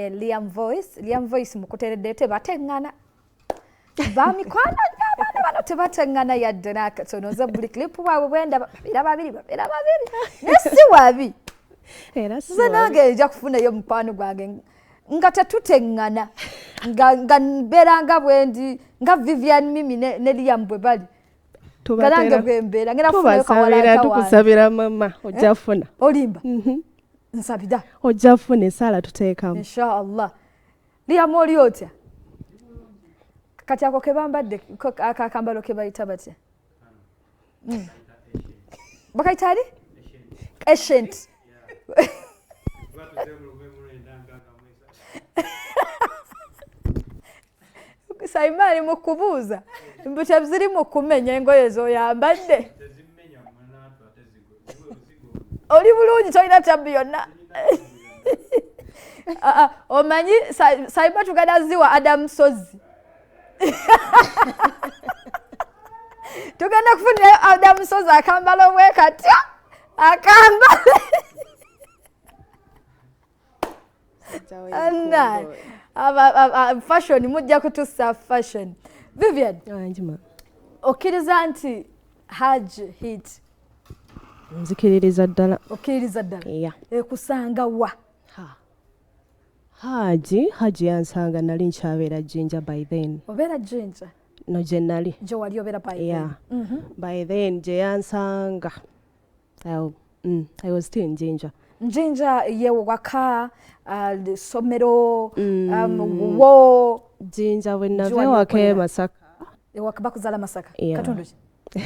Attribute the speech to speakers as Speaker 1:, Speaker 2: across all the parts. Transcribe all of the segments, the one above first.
Speaker 1: ne Liam Voice mukuteredde tebateŋŋana bamikwano bano tebateŋŋana yadde n'akatono nze buli clip bwabwe bwendaba babiri nesi wabi nze nange nja kufunayo mukwano gwange nga tetuteŋŋana nga mbeera nga bwendi nga Vivian Mimi ne Liam bwe bali Kalange bwembeera ngera kufunayo kawala
Speaker 2: tukusabira mama ojja funa
Speaker 1: olimba nsabida
Speaker 2: ojja funa esala tuteekamu
Speaker 1: inshallah Liam oli otya kati ako kebambadde akakambalo ke bayita batya bakayita ali ancient Saimani mu kubuuza mbuta ziri mu kumenya engoye z'oyambadde oli bulungi tolina tabbi yonna omanyi Saima tugenda ziwa Adam Sozi tugenda kufunirayo Adam Sozi akambala bwe katya akambale fashion mujja kutussa fashion Vivian okkiriza nti Hajji hit
Speaker 2: nzikiririza ddala
Speaker 1: okkiriza ddala ekusanga wa
Speaker 2: Hajji yansanga nali nkyabeera Jinja by then
Speaker 1: obeera Jinja
Speaker 2: no gye nali
Speaker 1: gye wali obeera by then
Speaker 2: by then gye yansanga I was still in
Speaker 1: Jinja ye waka somero wo
Speaker 2: Jinja bwe nava ewaka Masaka
Speaker 1: ewaka bakuzala Masaka katundu ki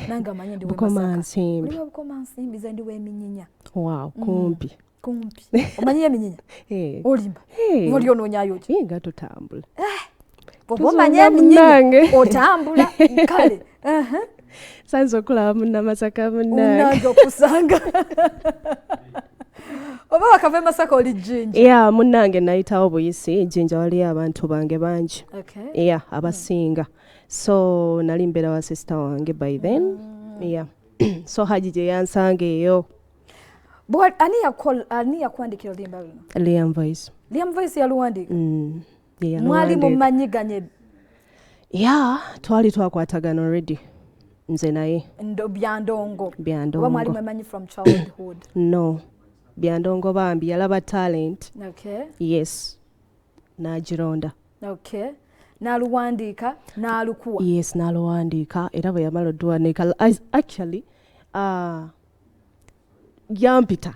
Speaker 1: nanga manyi ndi
Speaker 2: Bukomansimbi
Speaker 1: Bukomansimbi ze ndi weminyinya
Speaker 2: kumpi
Speaker 1: omanyi eminyinya olimba oli onoonyayo ki
Speaker 2: nga tutambula
Speaker 1: omanyi eminyinya otambula kale
Speaker 2: sanza okulaba munnamasaka munnange
Speaker 1: okusanga oba wakava Masaka oli Jinja
Speaker 2: munnange nayitawo buyisi Jinja waliyo abantu bange bangi abasinga so nali mbeera wa sister wange by then so Hajji gye yansanga eyo
Speaker 1: ani yakuwandikira oluyimba luno
Speaker 2: Liam Voice
Speaker 1: yaluwandika mwali mumanyiganye
Speaker 2: twali twakwatagana already nze naye
Speaker 1: byandongo oba mwali mwemanyi from childhood
Speaker 2: no byandongo bambi yalaba talent yes nagironda
Speaker 1: naluwandiika nalukuwa
Speaker 2: naluwandiika era bwe yamala odduwandiika actually yampita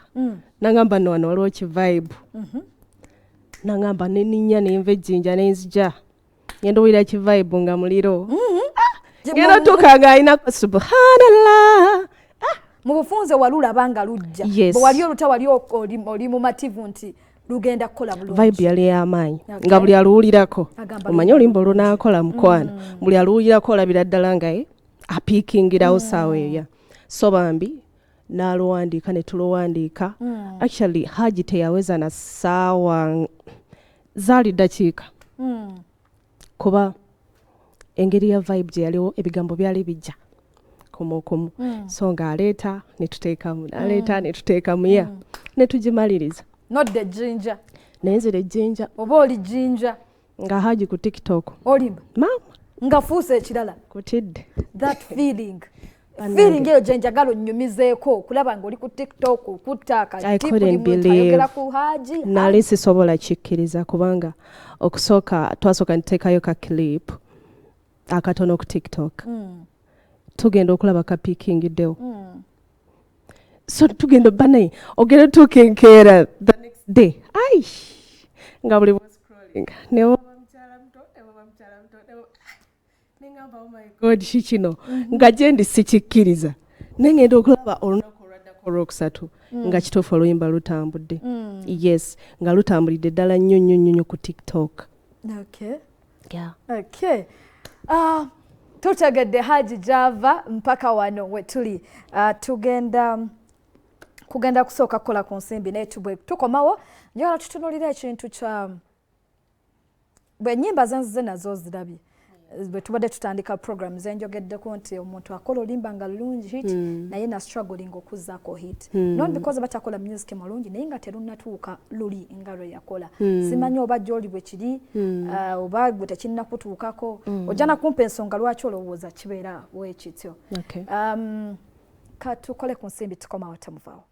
Speaker 2: nangamba no wano waliwo kivibe nangamba neninya nenva ejjinja nenzija ngenda owulira kivibe nga muliro ngenda otuukanga alina subhanallah
Speaker 1: mu bufunze walulaba nga lujja bwe wali oluta wali oli mumativu nti lugenda kukola bulungi
Speaker 2: vibe yali y'amaanyi nga buli aluwulirako omanyi oluyimba olunaakola mukwana buli aluwulirako olabira ddala nga apiikingirawo saawa eyo so bambi n'aluwandiika ne tuluwandiika actually Hajji teyaweza na ssaawa zaali ddakiika kuba engeri ya vibe gye yaliwo ebigambo byali bijja kumu so ng'aleeta ne tuteekamu n'aleeta ne tuteekamu ne tugimaliriza
Speaker 1: nodde Jinja
Speaker 2: nenzire Jinja
Speaker 1: oba oli Jinja
Speaker 2: nga Hajji ku TikTok
Speaker 1: olimba
Speaker 2: mama
Speaker 1: nga fuuse ekirala
Speaker 2: kutidde
Speaker 1: that feeling eyo gye njagala onnyumizeeko okulaba ng'oli ku TikTok okutta ayogera ku Hajji
Speaker 2: nali sisobola kikkiriza kubanga okusooka twasooka nteekayo ka clip akatono ku TikTok tugenda okulaba kapiikingiddewo so tugenda banaye ogenda otuuka enkeera the next day nga buli scrolling nengamba oh my god kikino nga gye ndi sikikkiriza nengenda okulaba olunaku olwaddako olwokusatu nga kituufu oluyimba lutambudde yes nga lutambulidde ddala nnyo ku TikTok
Speaker 1: tutegedde Hajji gy'ava mpaka wano we tuli kugenda kusooka kukola ku nsimbi naye tukomawo njagala tutunuulira ekintu kya bwe ennyimba zanzize nazo zirabye bwe tubadde tutandika program zenjogeddeko nti omuntu akola olimba nga lulungi hit naye na struggling okuzzaako hit not because batakola music mulungi naye nga terunnatuuka luli nga lwe yakola simanyi oba gy'oli bwe kiri oba gwe tekinnakutuukako ojja nakumpa ensonga lwaki olowooza kibeera bwekityo katukole ku nsimbi tukomawo temuvaawo